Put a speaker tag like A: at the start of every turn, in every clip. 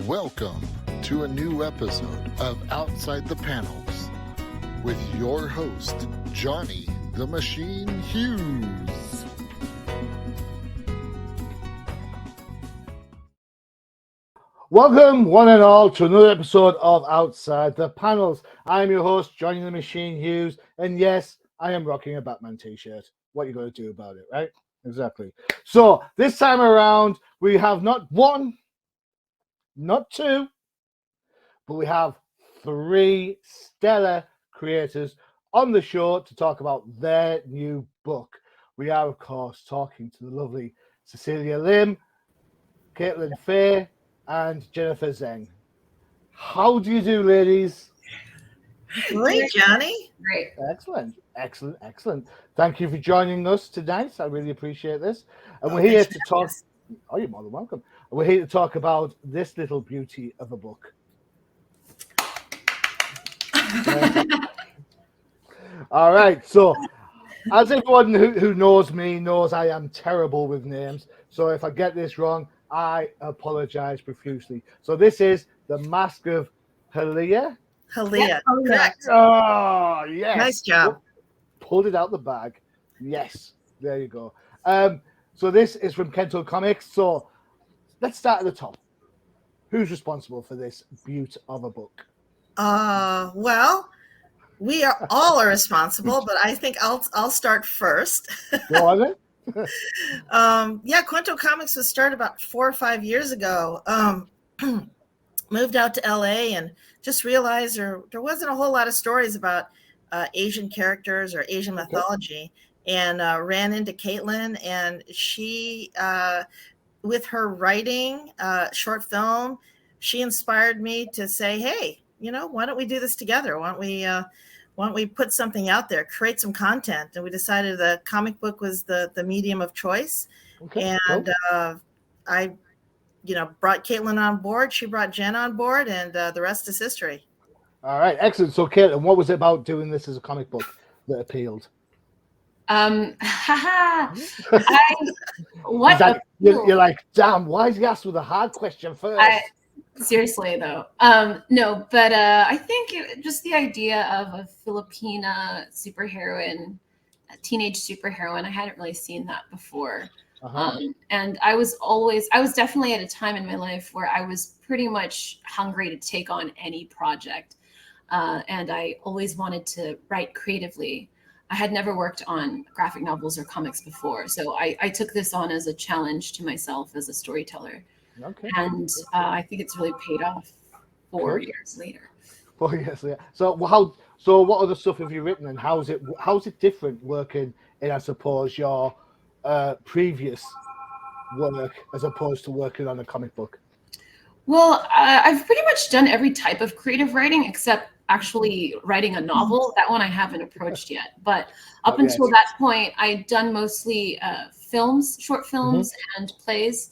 A: Welcome to a new episode of Outside the Panels with your host, Johnny the Machine Hughes.
B: Welcome, one and all, to another episode of Outside the Panels. I'm your host, Johnny the Machine Hughes, and yes, I am rocking a Batman t-shirt. What are you going to do about it, right? Exactly. So, this time around, we have not one, not two, but we have three stellar creators on the show to talk about their new book. We are, of course, talking to the lovely Cecilia Lim, Caitlin Fay, and Jennifer Zeng. How do you do, ladies?
C: Great, Johnny.
D: Great.
B: Excellent. Thank you for joining us tonight. I really appreciate this. And we're here to talk. Oh, you're more than welcome. We're here to talk about this little beauty of a book. All right. So, as everyone who knows me knows, I am terrible with names. So if I get this wrong, I apologize profusely. So this is the Mask of Helia.
C: Helia, correct.
B: Oh, yes.
C: Nice job.
B: Pulled it out the bag. Yes, there you go. So this is from Kwento Comics. So let's start at the top. Who's responsible for this beaut of a book?
C: Well, we are all responsible, but I think I'll start first.
B: Go on then.
C: Kwento Comics was started about 4 or 5 years ago. Moved out to LA and just realized there wasn't a whole lot of stories about Asian characters or Asian mythology, and ran into Caitlin, and she, with her writing short film, she inspired me to say, hey, why don't we do this together? Why don't we put something out there, create some content? And we decided the comic book was the medium of choice. Okay, and cool. I brought Caitlin on board. She brought Jen on board, and the rest is history.
B: All right, excellent. So, Caitlin, what was it about doing this as a comic book that appealed? You're like, damn, why is he asked with a hard question first?
D: Seriously, though. No, but I think just the idea of a Filipina superheroine, a teenage superheroine, I hadn't really seen that before. And I was definitely at a time in my life where I was pretty much hungry to take on any project. And I always wanted to write creatively. I had never worked on graphic novels or comics before. So I took this on as a challenge to myself as a storyteller. Okay. And I think it's really paid off 4 years later.
B: 4 years later. So what other stuff have you written, and how's it different working in, I suppose, your previous work as opposed to working on a comic book?
D: Well, I've pretty much done every type of creative writing except actually writing a novel. That one I haven't approached yet. But up until that point, I'd done mostly films, short films, and plays.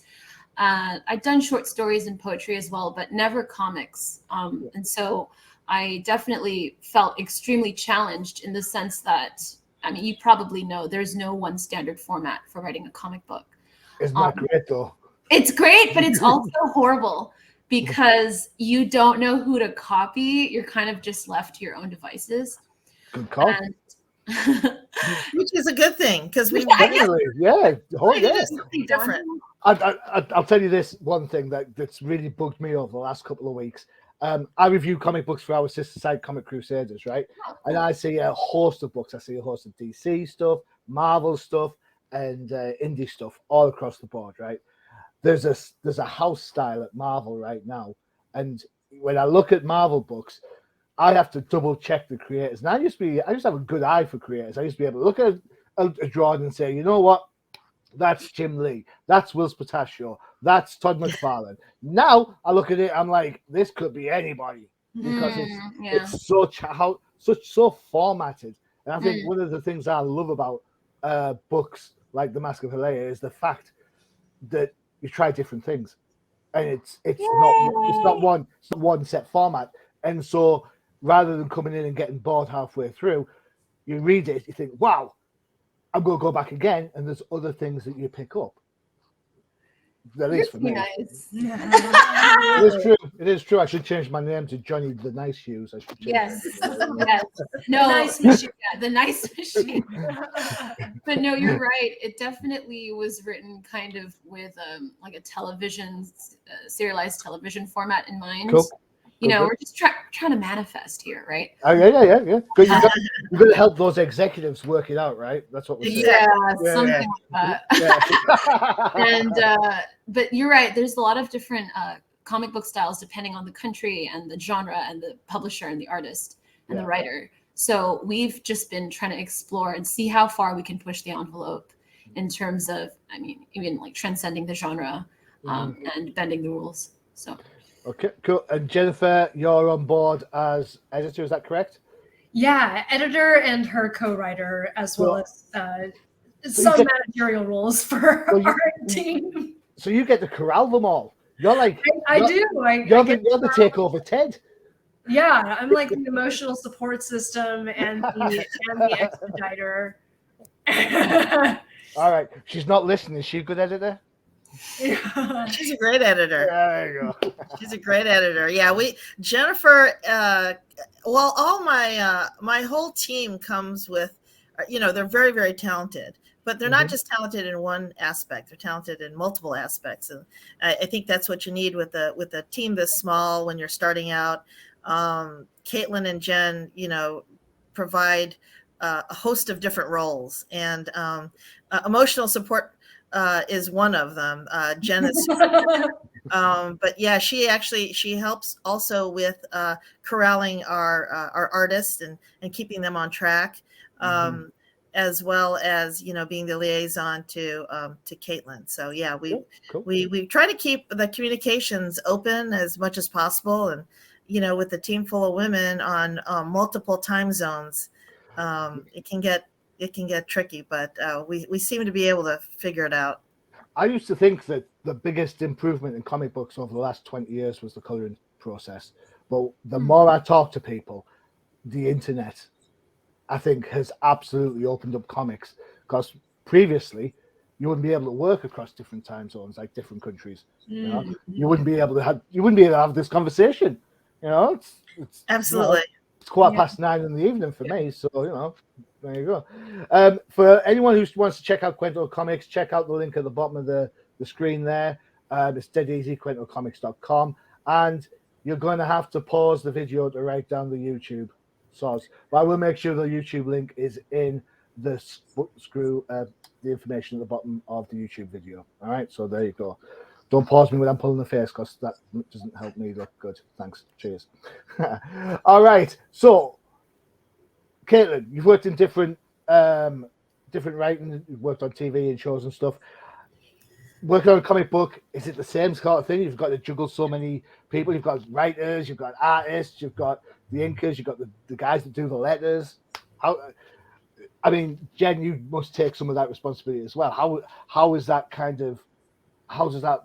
D: I'd done short stories and poetry as well, but never comics. And so I definitely felt extremely challenged in the sense that, I mean, you probably know there's no one standard format for writing a comic book.
B: It's not great, though.
D: It's great, but it's also horrible because you don't know who to copy. You're kind of just left to your own devices.
B: Good call.
C: Which is a good thing because we
D: different.
B: I'll tell you this one thing that's really bugged me over the last couple of weeks. I review comic books for our sister site, Comic Crusaders, right? And I see a host of books. I see a host of DC stuff, Marvel stuff, and indie stuff all across the board, right? There's a house style at Marvel right now, and when I look at Marvel books, I have to double check the creators. And I used to have a good eye for creators. I used to be able to look at a drawing and say, you know what? That's Jim Lee. That's Will Spataccio. That's Todd McFarlane. Now I look at it, I'm like, this could be anybody because it's so formatted. And I think one of the things I love about books like The Mask of Helia is the fact that you try different things, and it's not one set format. And so rather than coming in and getting bored halfway through, you read it, you think, wow, I'm going to go back again, and there's other things that you pick up. At least for me.
D: Nice.
B: It is true. It is true. I should change my name to Johnny the Nice Hughes. I should change
D: Yes.
B: it.
D: Yes. No.
E: Nice machine.
D: Yeah, the nice machine. But no, you're right. It definitely was written kind of with like a television, serialized television format in mind.
B: Cool.
D: We're just trying to manifest here, right?
B: Oh, yeah. Good. You've got to help those executives work it out, right? That's what we're saying.
D: Yeah, something like that. And but you're right. There's a lot of different comic book styles depending on the country and the genre and the publisher and the artist and the writer. So we've just been trying to explore and see how far we can push the envelope in terms of, even like transcending the genre and bending the rules. So.
B: Okay, cool. And Jennifer, you're on board as editor, is that correct?
E: Yeah, editor and her co-writer, as well as some managerial roles for our team.
B: So you get to corral them all. You're like
E: I do.
B: You're the takeover Ted.
E: Yeah, I'm like the emotional support system and the expediter.
B: All right. She's not listening. Is she a good editor?
E: Yeah.
C: She's a great editor.
B: There you go.
C: She's a great editor. Yeah, Jennifer. All my whole team comes with, they're very, very talented, but they're not just talented in one aspect. They're talented in multiple aspects, and I think that's what you need with a team this small when you're starting out. Caitlin and Jen, provide a host of different roles, and emotional support is one of them. Jen is, but yeah, she helps also with corralling our artists and keeping them on track, as well as being the liaison to Caitlin. So yeah, we try to keep the communications open as much as possible, and with a team full of women on multiple time zones, it can get tricky, but we seem to be able to figure it out.
B: I used to think that the biggest improvement in comic books over the last 20 years was the coloring process. But the more I talk to people, the internet, I think, has absolutely opened up comics. Because previously, you wouldn't be able to work across different time zones, like different countries. You wouldn't be able to have this conversation. It's
C: Absolutely.
B: It's 9:15 in the evening for me, so there you go. For anyone who wants to check out Kwento Comics, check out the link at the bottom of the screen there. It's dead easy, kwentocomics.com, and you're going to have to pause the video to write down the YouTube source. But I will make sure the YouTube link is in the the information at the bottom of the YouTube video. All right, so there you go. Don't pause me when I'm pulling the face, because that doesn't help me look good. Thanks. Cheers. All right. So, Caitlin, you've worked in different writing. You've worked on TV and shows and stuff. Working on a comic book, is it the same sort of thing? You've got to juggle so many people. You've got writers, you've got artists, you've got the inkers, you've got the guys that do the letters. Jen, you must take some of that responsibility as well. How does that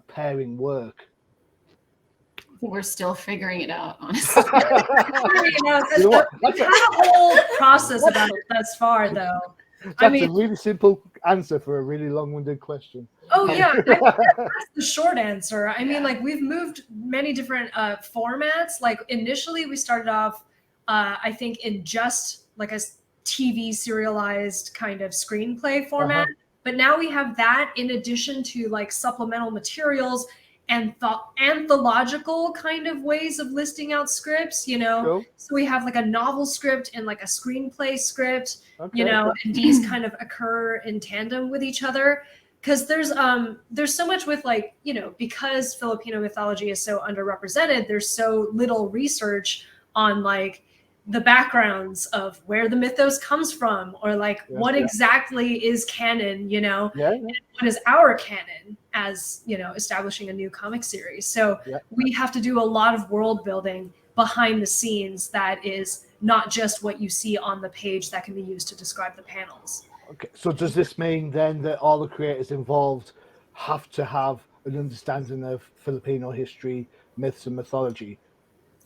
B: pairing work?
D: We're still figuring it out, honestly.
E: That's a whole process about it thus far, though.
B: That's a really simple answer for a really long-winded question.
E: Oh yeah, that's the short answer. We've moved many different formats. Like initially, we started off, I think, in just like a TV serialized kind of screenplay format. But now we have that in addition to like supplemental materials and anthological kind of ways of listing out scripts, Cool. So we have like a novel script and like a screenplay script, and these kind of occur in tandem with each other. Because there's so much with because Filipino mythology is so underrepresented, there's so little research on like the backgrounds of where the mythos comes from, or what exactly is canon, and what is our canon as, establishing a new comic series. So we have to do a lot of world building behind the scenes that is not just what you see on the page that can be used to describe the panels.
B: Okay, so does this mean then that all the creators involved have to have an understanding of Filipino history, myths, and mythology?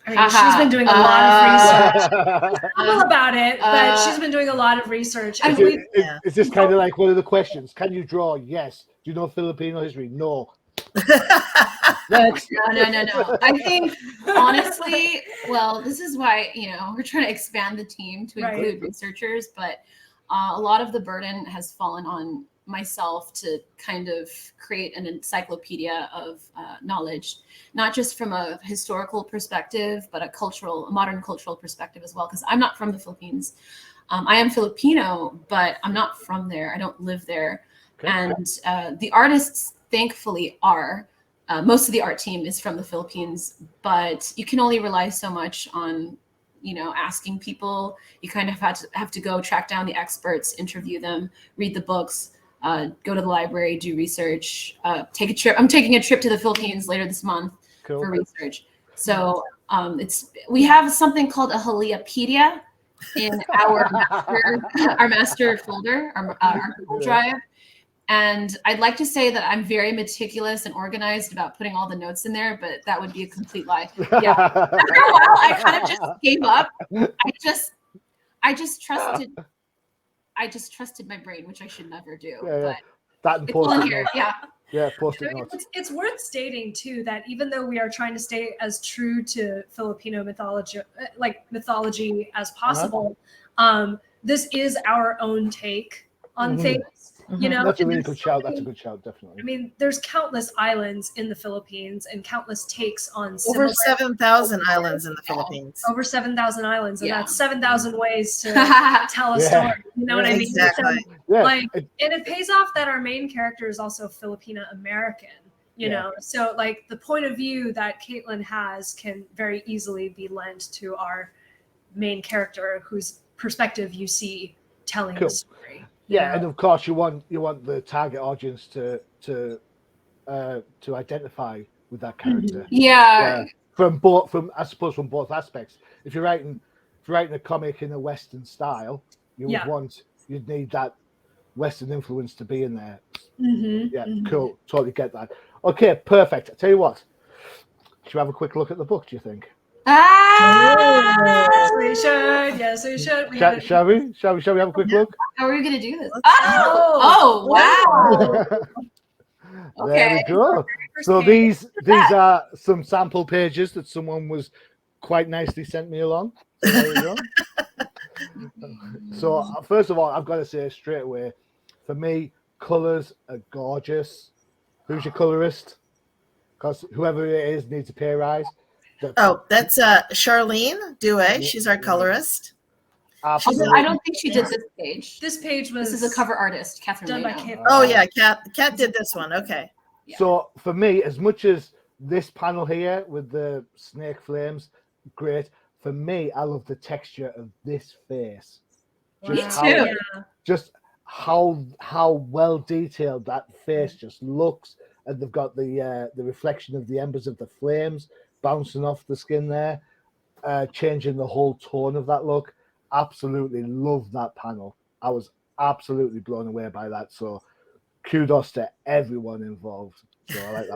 E: She's been doing a lot of research. I don't know about it, but she's been doing a lot of research.
B: Is this kind of like one of the questions? Can you draw? Yes. Do you know Filipino history? No. Next.
D: No. I think honestly, well, this is why we're trying to expand the team to include researchers, but a lot of the burden has fallen on myself to kind of create an encyclopedia of knowledge, not just from a historical perspective, but a modern cultural perspective as well. Because I'm not from the Philippines. I am Filipino, but I'm not from there. I don't live there. Okay. And the artists, thankfully, are. Most of the art team is from the Philippines, but you can only rely so much on, asking people. You kind of have to go track down the experts, interview them, read the books, go to the library, do research, take a trip. I'm taking a trip to the Philippines later this month for research. So we have something called a Haliyapedia in our master folder, our Google Drive. And I'd like to say that I'm very meticulous and organized about putting all the notes in there, but that would be a complete lie. Yeah. After a while, I kind of just gave up. I just trusted my brain, which I should never do.
B: Yeah.
D: But it's all in here. Yeah.
B: Yeah, post-it notes.
E: It's worth stating too that even though we are trying to stay as true to Filipino mythology as possible, this is our own take on things.
B: That's a really good shout. That's a good shout, definitely.
E: I mean, there's countless islands in the Philippines and countless takes on
C: over 7,000 islands in the Philippines.
E: Over 7,000 islands, and that's 7,000 ways to tell a story. You know what I mean?
C: Exactly.
E: So, and it pays off that our main character is also Filipino American. You know, so like the point of view that Caitlin has can very easily be lent to our main character, whose perspective you see telling the story.
B: Yeah, and of course you want the target audience to identify with that character.
D: Yeah.
B: From both aspects. If you're writing a comic in a Western style, you'd need that Western influence to be in there. Cool. Totally get that. Okay, perfect. I'll tell you what. Should we have a quick look at the book, do you think?
E: Yes, we should. Yes, we should.
B: Shall we have a quick look?
D: How are we going to do this? Oh, wow.
B: Okay. There we go. So these are some sample pages that someone was quite nicely sent me along. So there we go. So first of all, I've got to say straight away, for me, colors are gorgeous. Who's your colorist? Because whoever it is needs a pay rise.
C: That's Charlene Due. She's our colorist.
B: Absolutely.
D: I don't think she did this page.
E: This page was.
D: This is a cover artist, Catherine.
E: Done by Kate.
C: Oh yeah, Kat did this one. Okay.
B: Yeah. So for me, as much as this panel here with the snake flames, great. For me, I love the texture of this face. Just how well detailed that face just looks, and they've got the reflection of the embers of the flames bouncing off the skin there, changing the whole tone of that look. Absolutely love that panel. I was absolutely blown away by that. So kudos to everyone involved. So I like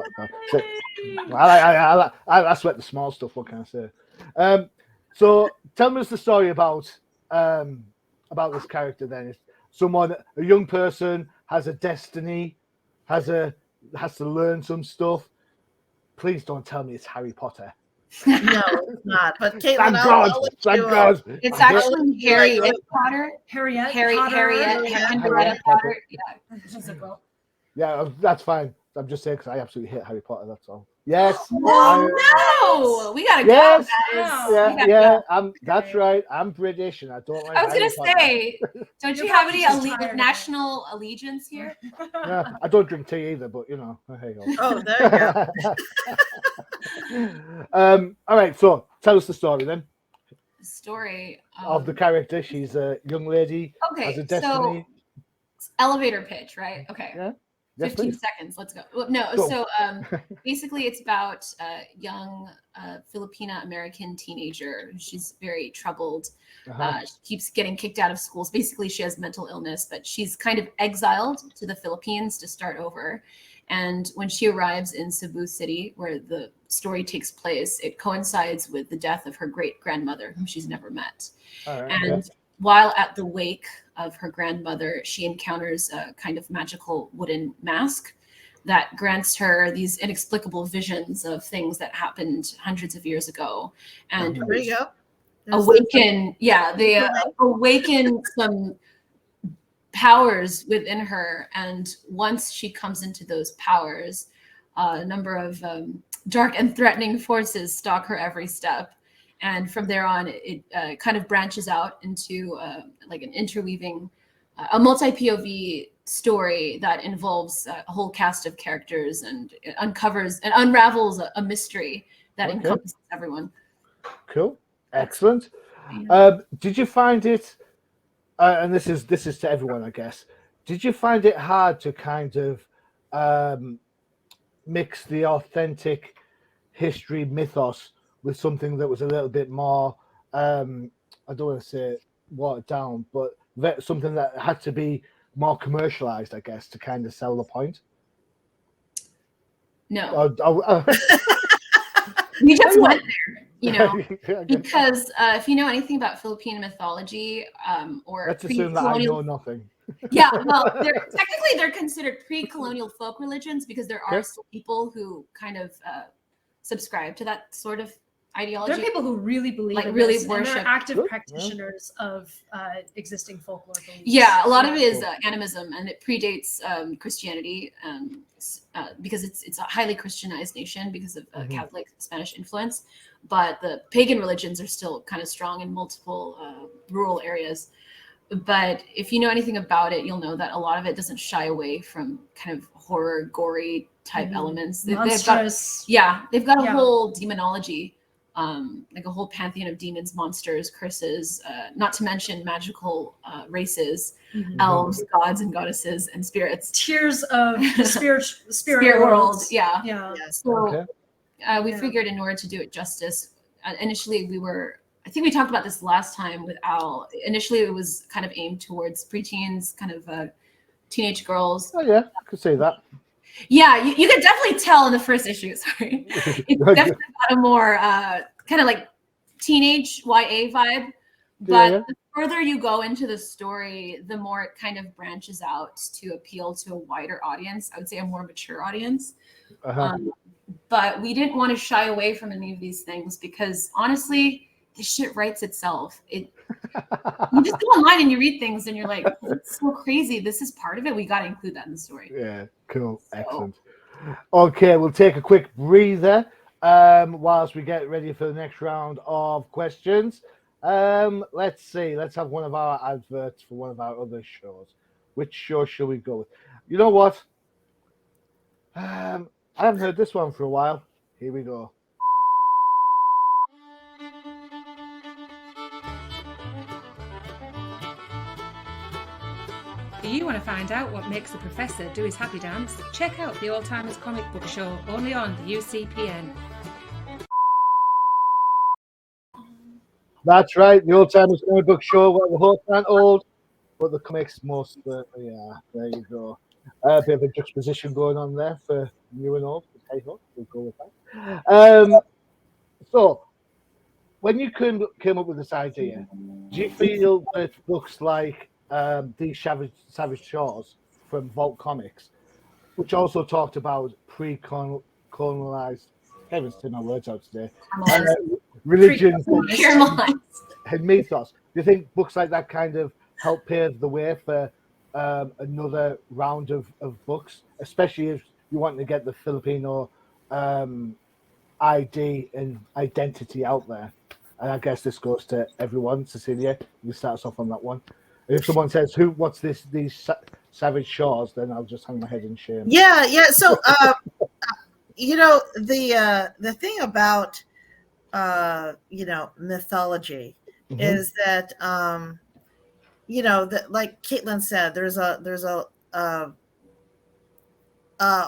B: that. I sweat the small stuff. What can I say? So tell us the story about this character. Then, a young person has a destiny, has to learn some stuff. Please don't tell me it's Harry Potter.
C: No, it's not. But Caitlin,
B: Thank God.
D: It's actually Harriet Potter.
E: Harriet
D: Potter.
E: Yeah.
B: That's fine. I'm just saying because I absolutely hate Harry Potter. That's all. Yes.
D: No, we gotta
B: go.
D: Guys.
B: That's right. I'm British, and I don't like.
D: I was gonna say, don't you have any national allegiance here?
B: Yeah, I don't drink tea either, but hey ho.
C: Oh, there you
B: go. All right. So tell us the story then.
D: The story
B: of the character. She's a young lady.
D: Okay.
B: Has a destiny.
D: So elevator pitch, right? Okay.
B: Yeah.
D: 15 seconds. Let's go. No. Go. So basically it's about a young Filipina American teenager. She's very troubled. She keeps getting kicked out of schools. Basically, she has mental illness, but she's kind of exiled to the Philippines to start over. And when she arrives in Cebu City, where the story takes place, it coincides with the death of her great-grandmother, whom she's never met. While at the wake of her grandmother, she encounters a kind of magical wooden mask that grants her these inexplicable visions of things that happened hundreds of years ago, and
C: There you go.
D: they awaken some powers within her, and once she comes into those powers, a number of dark and threatening forces stalk her every step, and from there on it kind of branches out into like an interweaving, a multi-POV story that involves a whole cast of characters, and it uncovers and unravels a mystery that encompasses everyone.
B: Cool, excellent. Did you find it? And this is to everyone, I guess. Did you find it hard to kind of mix the authentic history mythos with something that was a little bit more, I don't want to say watered down, but something that had to be more commercialized, I guess, to kind of sell the point?
D: No. We just went there, because if you know anything about Filipino mythology, or
B: let's assume that I know nothing.
D: Yeah, well, technically they're considered pre-colonial folk religions, because there are still people who kind of subscribe to that sort of ideology.
E: There are people who really believe in
D: really
E: this,
D: worship.
E: and they're active practitioners of existing folklore beliefs.
D: Yeah, a lot of it is animism, and it predates Christianity, because it's a highly Christianized nation because of Catholic Spanish influence. But the pagan religions are still kind of strong in multiple rural areas. But if you know anything about it, you'll know that a lot of it doesn't shy away from kind of horror, gory type elements. They've got a whole demonology, like a whole pantheon of demons, monsters, curses, not to mention magical races, elves, gods and goddesses, and spirits.
E: Tiers of the spirit
D: world.
E: Yeah.
D: So we figured in order to do it justice, initially I think we talked about this last time with Al. Initially, it was kind of aimed towards preteens, kind of teenage girls.
B: Oh yeah, I could say that.
D: Yeah, you could definitely tell in the first issue. Sorry, it's definitely got a more kind of like teenage YA vibe. But the further you go into the story, the more it kind of branches out to appeal to a wider audience. I would say a more mature audience. But we didn't want to shy away from any of these things, because honestly, this shit writes itself. You just go online and you read things and you're like, it's so crazy. This is part of it. We got to include that in the story.
B: Yeah, cool. Excellent. Okay, we'll take a quick breather whilst we get ready for the next round of questions. Let's see. Let's have one of our adverts for one of our other shows. Which show shall we go with? You know what? I haven't heard this one for a while. Here we go.
F: Do you want to find out what makes the professor do his happy dance? Check out the Old Timers Comic Book Show, only on the UCPN.
B: That's right, the Old Timers Comic Book Show, where the hosts aren't old, but the comics most. Yeah, there you go. A bit of a juxtaposition going on there for new and old. Hey ho, we'll go with that. So, when you came up with this idea, do you feel that books like these Savage Shores from Vault Comics, which also talked about pre-colonized, I can't even say my words out today, religions and mythos, do you think books like that kind of help pave the way for another round of books, especially if you want to get the Filipino ID and identity out there? And I guess this goes to everyone. Cecilia, you start us off on that one. And if someone says, what's these Savage Shores, then I'll just hang my head in shame.
C: Yeah. So, the thing about, mythology is that, that, like Caitlin said, there's a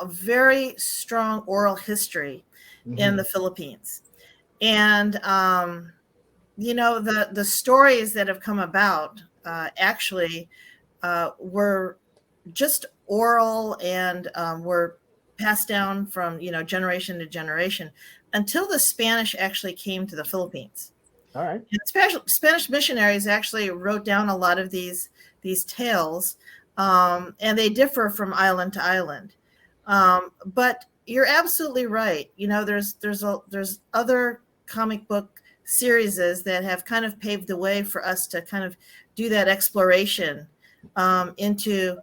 C: very strong oral history in the Philippines. And, the stories that have come about actually were just oral and were passed down from, generation to generation until the Spanish actually came to the Philippines.
B: All right.
C: And Spanish missionaries actually wrote down a lot of these tales, and they differ from island to island. But you're absolutely right. There's other comic book series that have kind of paved the way for us to kind of do that exploration into,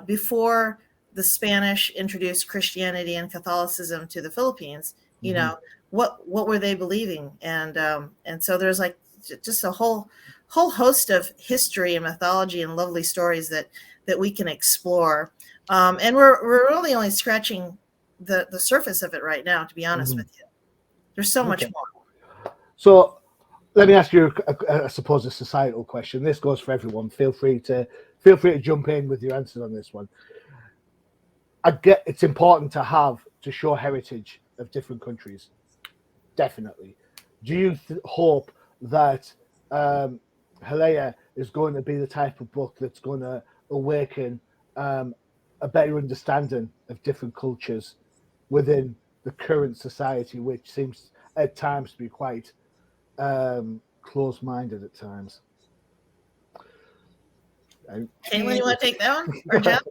C: before the Spanish introduced Christianity and Catholicism to the Philippines, what were they believing? And so there's like just a whole host of history and mythology and lovely stories that we can explore. And we're really only scratching the surface of it right now, to be honest with you. There's so much more.
B: So let me ask you, I suppose, a societal question. This goes for everyone. Feel free to jump in with your answers on this one. I get it's important to show heritage of different countries. Definitely. Do you hope that Haliya is going to be the type of book that's going to awaken a better understanding of different cultures within the current society, which seems at times to be quite close-minded at times?
C: Caitlin, you want to take that one? Or Jeff?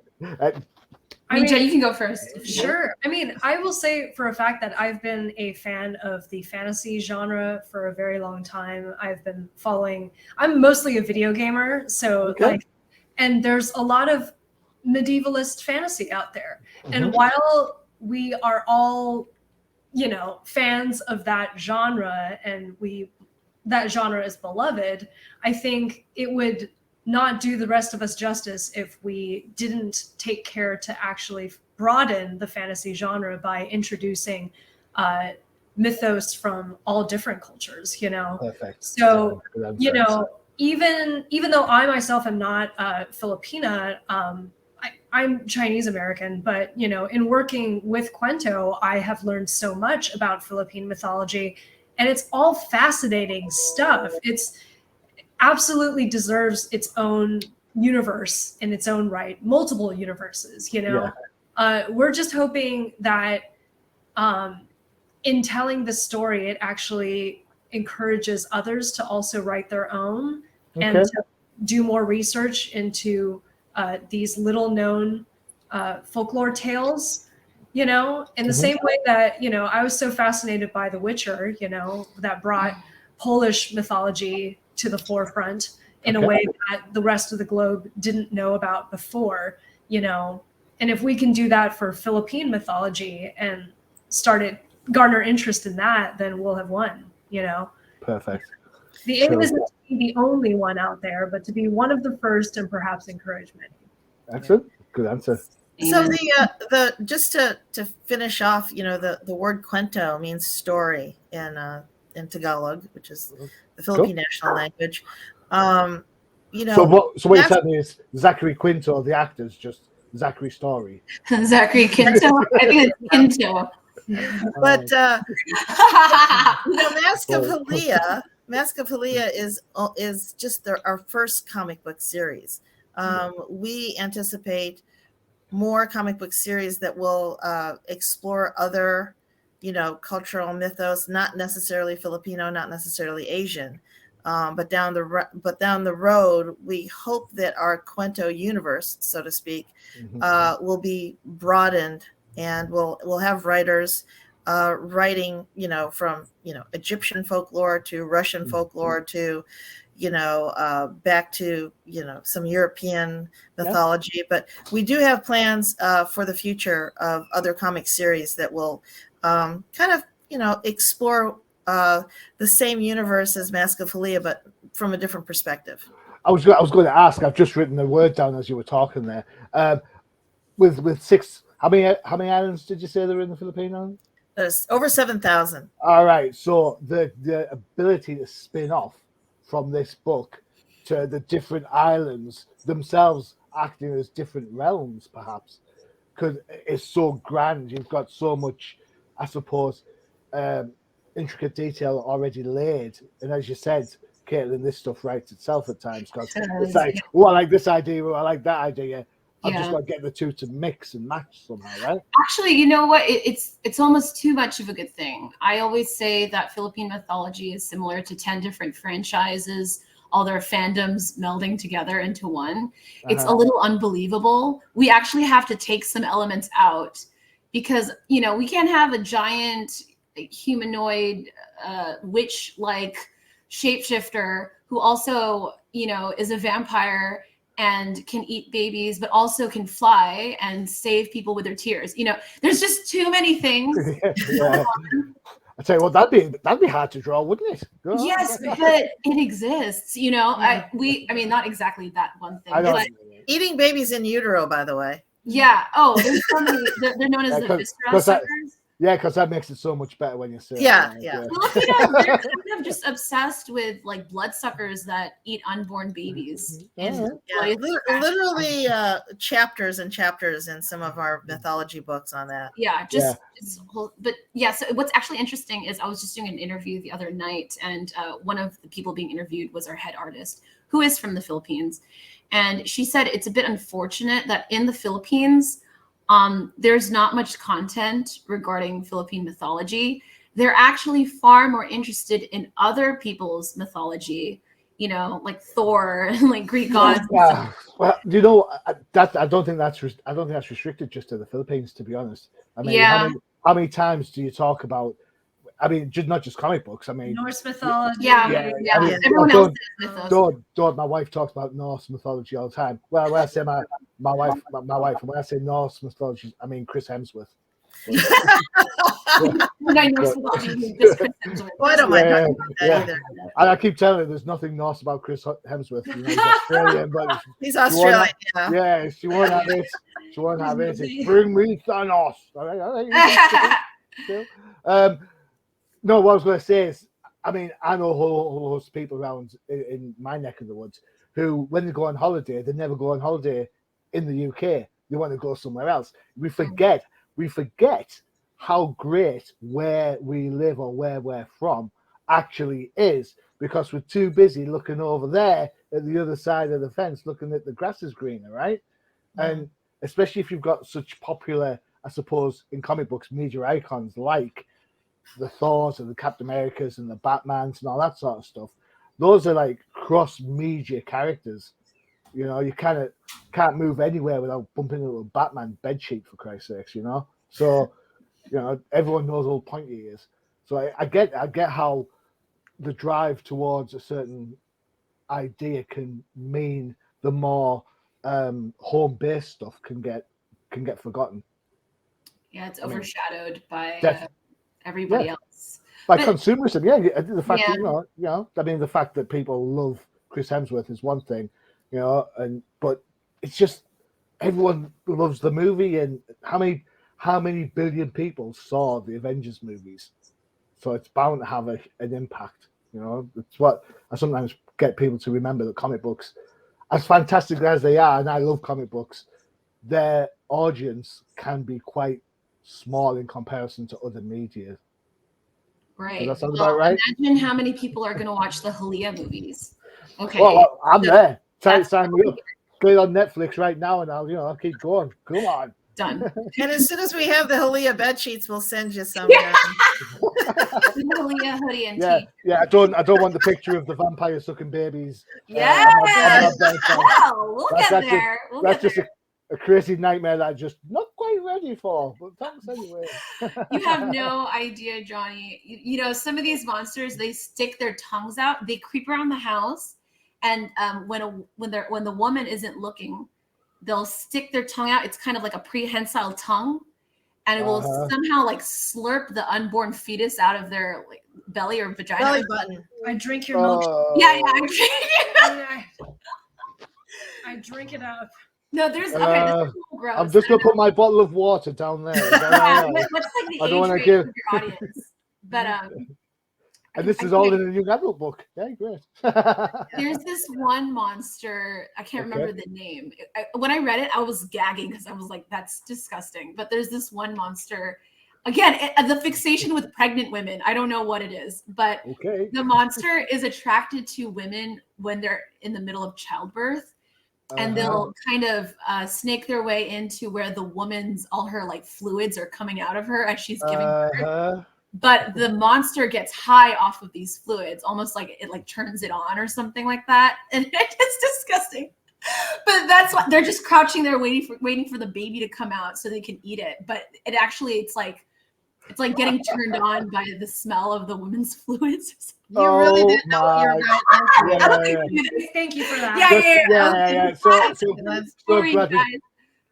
D: Jen, you can go first.
E: Sure. I mean, I will say for a fact that I've been a fan of the fantasy genre for a very long time. I've been following, I'm mostly a video gamer. So and there's a lot of medievalist fantasy out there. And while we are all, fans of that genre and that genre is beloved, I think it would not do the rest of us justice if we didn't take care to actually broaden the fantasy genre by introducing mythos from all different cultures,
B: Perfect.
E: So, even though I myself am not Filipina, I'm Chinese American, but, in working with Kwento, I have learned so much about Philippine mythology, and it's all fascinating stuff. It's absolutely deserves its own universe in its own right, multiple universes, We're just hoping that in telling the story, it actually encourages others to also write their own and to do more research into these little known folklore tales, in the same way that, I was so fascinated by The Witcher, that brought Polish mythology to the forefront in a way that the rest of the globe didn't know about before, and if we can do that for Philippine mythology and garner interest in that, then we'll have won,
B: Perfect.
E: The aim isn't to be the only one out there, but to be one of the first and perhaps encourage many.
B: Excellent. Good answer.
C: So the just to finish off, the word Kwento means story in Tagalog, which is the Philippine national language.
B: So what you're telling me is Zachary Quinto, the actor's just Zachary Story.
D: Zachary Quinto. I think it's Quinto.
C: But Mask of Helia is just our first comic book series. We anticipate more comic book series that will explore other, cultural mythos, not necessarily Filipino, not necessarily Asian, but down the road, we hope that our Kwento universe, so to speak, will be broadened, and we'll have writers writing, from Egyptian folklore to Russian folklore to back to some European mythology. But we do have plans for the future of other comic series that will kind of explore the same universe as Mask of Helia, but from a different perspective.
B: I was going to ask. I've just written the word down as you were talking there. With six, how many islands did you say there were in the Philippines?
C: There's over 7,000.
B: All right. So the ability to spin off from this book to the different islands themselves acting as different realms, perhaps, because it's so grand. You've got so much, I suppose, intricate detail already laid. And as you said, Caitlin, this stuff writes itself at times, because it's like, I like this idea, I like that idea. I'm just going to get the two to mix and match somehow, right?
D: Actually, you know what? It's almost too much of a good thing. I always say that Philippine mythology is similar to 10 different franchises, all their fandoms melding together into one. It's a little unbelievable. We actually have to take some elements out because we can't have a giant humanoid witch-like shapeshifter who also is a vampire and can eat babies, but also can fly and save people with their tears. There's just too many things.
B: Yeah. I tell you what, that'd be hard to draw, wouldn't it?
D: Yes, but it exists. I mean, not exactly that one thing. But
C: eating babies in utero, by the way.
D: Yeah. Oh, there's so many. They're known as the visceral suckers.
B: Yeah, because that makes it so much better when you say
C: yeah.
D: Filipinos, they're kind of just obsessed with like bloodsuckers that eat unborn babies.
C: Literally chapters and chapters in some of our mythology books on that.
D: Yeah, but yeah. So what's actually interesting is I was just doing an interview the other night, and one of the people being interviewed was our head artist, who is from the Philippines, and she said it's a bit unfortunate that in the Philippines, there's not much content regarding Philippine mythology. They're actually far more interested in other people's mythology, like Thor, like Greek gods.
B: Yeah. Well, I don't think that's restricted just to the Philippines, to be honest. I mean, how many times do you talk about? I mean, not just comic books. I mean,
E: Norse mythology.
D: Yeah.
B: I mean,
D: Everyone else is mythos.
B: My wife talks about Norse mythology all the time. Well, when I say my wife, and when I say Norse mythology, I mean Chris Hemsworth.
C: Why don't I talk about that either?
B: And I keep telling her there's nothing Norse about Chris Hemsworth. He's Australian, but
C: he's Australian.
B: Yeah, she won't have it. She won't have it. Bring me Thanos. All right. No, what I was going to say is, I mean, I know a whole host of people around in my neck of the woods who, when they go on holiday, they never go on holiday in the UK. They want to go somewhere else. We forget how great where we live or where we're from actually is, because we're too busy looking over there at the other side of the fence, looking at the grass is greener, right? And especially if you've got such popular, I suppose, in comic books, media icons like the Thors and the Captain Americas and the Batmans and all that sort of stuff. Those are like cross-media characters. You kind of can't move anywhere without bumping into a Batman bedsheet, for Christ's sakes, So, everyone knows how pointy he is. So I get how the drive towards a certain idea can mean the more home-based stuff can get forgotten.
D: Yeah, it's overshadowed by everybody else.
B: By consumerism, the fact that, I mean, the fact that people love Chris Hemsworth is one thing, but it's just everyone loves the movie, and how many billion people saw the Avengers movies, so it's bound to have an impact. It's what I sometimes get people to remember, that comic books, as fantastic as they are, and I love comic books, their audience can be quite small in comparison to other media.
D: Right.
B: Does that sound about right?
D: Imagine how many people are going to watch the Haliya movies. Okay.
B: Well, I'm there. Sign me up. Get it on Netflix right now, and I'll keep going. Come on.
D: Done.
C: And as soon as we have the Haliya bed sheets, we'll send you some.
D: Haliya hoodie and tea.
B: Yeah. I don't want the picture of the vampire sucking babies.
D: Yes. Wow.
B: That's just a crazy nightmare that I'm just not quite ready for. But thanks anyway.
D: You have no idea, Johnny. Some of these monsters, they stick their tongues out. They creep around the house, and when the woman isn't looking, they'll stick their tongue out. It's kind of like a prehensile tongue, and it will somehow like slurp the unborn fetus out of their belly or vagina.
C: Belly button.
E: I drink your milk.
D: Yeah, I drink it.
E: I drink it up.
D: No, there's okay. This is a little gross.
B: I'm just gonna put my bottle of water down there.
D: What's like the age range of your audience? But
B: and this is all in a young adult book. Yeah, great.
D: There's this one monster. I can't remember the name. When I read it, I was gagging because I was like, "That's disgusting." But there's this one monster. Again, the fixation with pregnant women. I don't know what it is, but the monster is attracted to women when they're in the middle of childbirth. And they'll kind of snake their way into where the woman's, all her like fluids are coming out of her as she's giving birth. But the monster gets high off of these fluids, almost like it like turns it on or something like that. And it's disgusting. But that's why they're just crouching there waiting for the baby to come out so they can eat it. But it actually it's like getting turned on by the smell of the women's fluids.
C: You really didn't know what you were going
B: Yeah.
E: Thank you for that.
D: Yeah.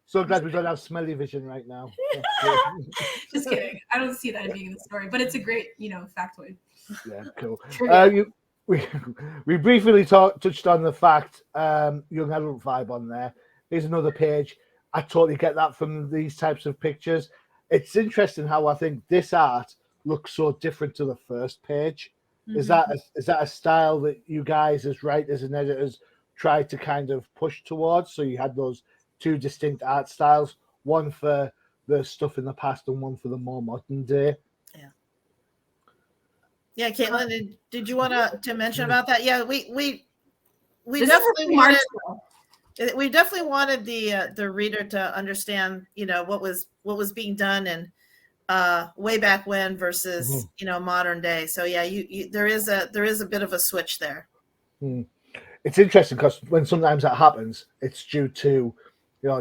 B: So glad we don't have smelly vision right now.
D: Just kidding. I don't see that being in the story, but it's a great, factoid.
B: Yeah, cool.
D: Trivia.
B: We briefly touched on the fact young adult vibe on there. Here's another page. I totally get that from these types of pictures. It's interesting how I think this art looks so different to the first page. Mm-hmm. Is that a style that you guys as writers and editors tried to kind of push towards? So you had those two distinct art styles, one for the stuff in the past and one for the more modern day.
C: Yeah, Caitlin, did you want to mention about that? Yeah, we definitely wanted the reader to understand, what was being done and way back when versus modern day. So yeah, there is a bit of a switch there.
B: It's interesting because when sometimes that happens, it's due to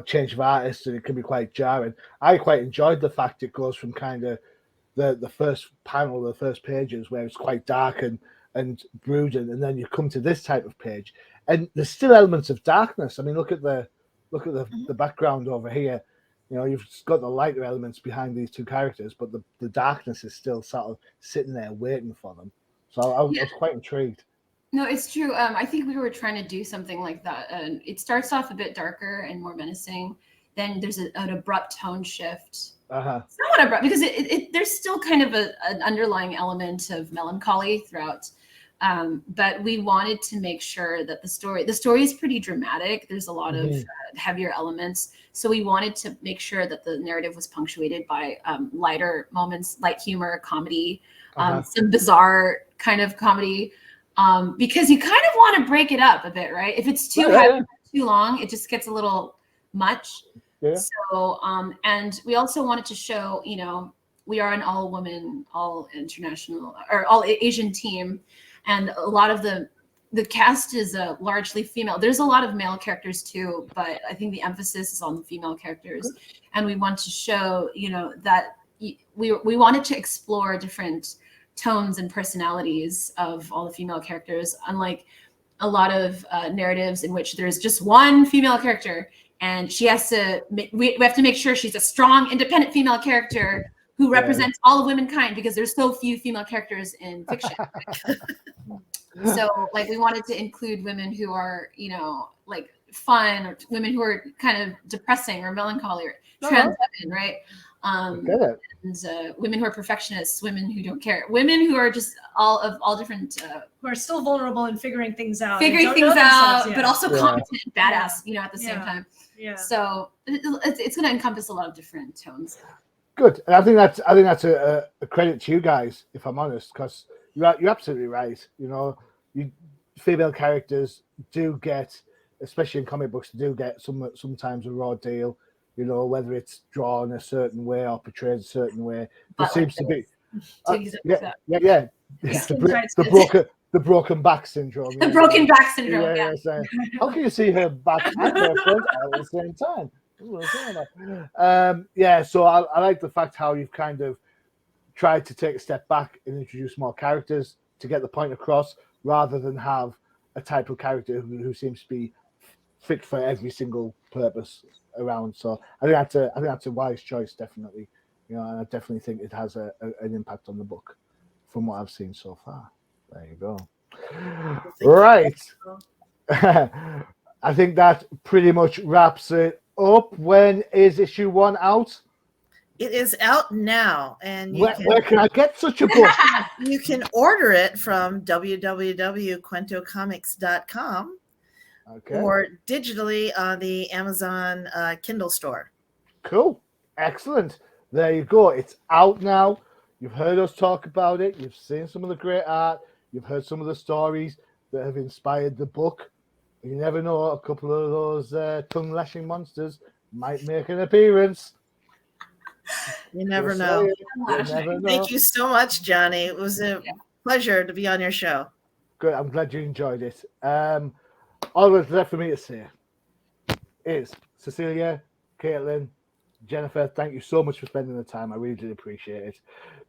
B: change of artists, and it can be quite jarring. I quite enjoyed the fact it goes from kind of the first panel, the first pages where it's quite dark and brooding, and then you come to this type of page, and there's still elements of darkness. I mean, look at the background over here. You've got the lighter elements behind these two characters, but the darkness is still sort of sitting there waiting for them. So I was quite intrigued.
D: No, it's true. I think we were trying to do something like that. It starts off a bit darker and more menacing. Then there's an abrupt tone shift. Somewhat abrupt because there's still kind of an underlying element of melancholy throughout. But we wanted to make sure that the story is pretty dramatic. There's a lot of heavier elements. So we wanted to make sure that the narrative was punctuated by lighter moments, light humor, comedy, some bizarre kind of comedy. Because you kind of want to break it up a bit, right? If it's too heavy, too long, it just gets a little much. Yeah. So, and we also wanted to show, we are an all-woman, all-international, or all-Asian team, and a lot of the cast is largely female. There's a lot of male characters too, but I think the emphasis is on the female characters, and we want to show, that we wanted to explore different tones and personalities of all the female characters, unlike a lot of narratives in which there's just one female character and she has to we have to make sure she's a strong, independent female character who represents all of womankind, because there's so few female characters in fiction. So we wanted to include women who are fun, or women who are kind of depressing or melancholy, or trans women, right? And women who are perfectionists, women who don't care, women who are just all different,
E: who are still vulnerable and figuring things out,
D: but also competent, badass, at the same time. Yeah. So it's going to encompass a lot of different tones.
B: Good, and I think that's a credit to you guys, if I'm honest, because you're absolutely right. Female characters do get, especially in comic books, do get sometimes a raw deal. Whether it's drawn a certain way or portrayed a certain way. There seems to be, the broken back syndrome.
D: The broken back syndrome.
B: So how can you see her back and her front at the same time? So I like the fact how you've kind of tried to take a step back and introduce more characters to get the point across, rather than have a type of character who seems to be fit for every single purpose around. So I think that's a wise choice, definitely. And I definitely think it has an impact on the book from what I've seen so far. There you go. Right. I think that pretty much wraps it up. When is issue 1 out?
C: It is out now, and
B: where can I get such a book?
C: You can order it from www.kwentocomics.com.
B: Okay.
C: Or digitally on the Amazon Kindle store.
B: Cool. Excellent. There you go. It's out now. You've heard us talk about it. You've seen some of the great art. You've heard some of the stories that have inspired the book. You never know, a couple of those tongue-lashing monsters might make an appearance.
C: You never know. Thank you so much, Johnny. It was a pleasure to be on your show.
B: Good. I'm glad you enjoyed it. All that's left for me to say is Cecilia, Caitlin, Jennifer. Thank you so much for spending the time. I really did appreciate it.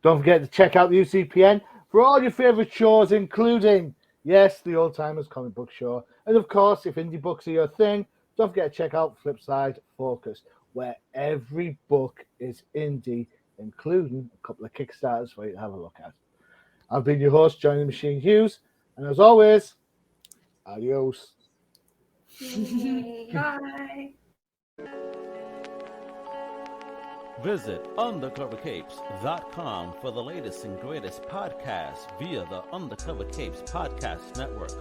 B: Don't forget to check out the UCPN for all your favorite shows, including, yes, the Old Timers Comic Book Show. And of course, if indie books are your thing, don't forget to check out Flipside Focus, where every book is indie, including a couple of Kickstarters for you to have a look at. I've been your host, Johnny the Machine Hughes, and as always, adios.
E: Bye.
G: Visit undercovercapes.com for the latest and greatest podcasts via the Undercover Capes Podcast Network.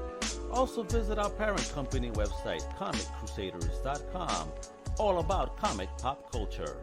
G: Also visit our parent company website, comiccrusaders.shop, all about comic pop culture.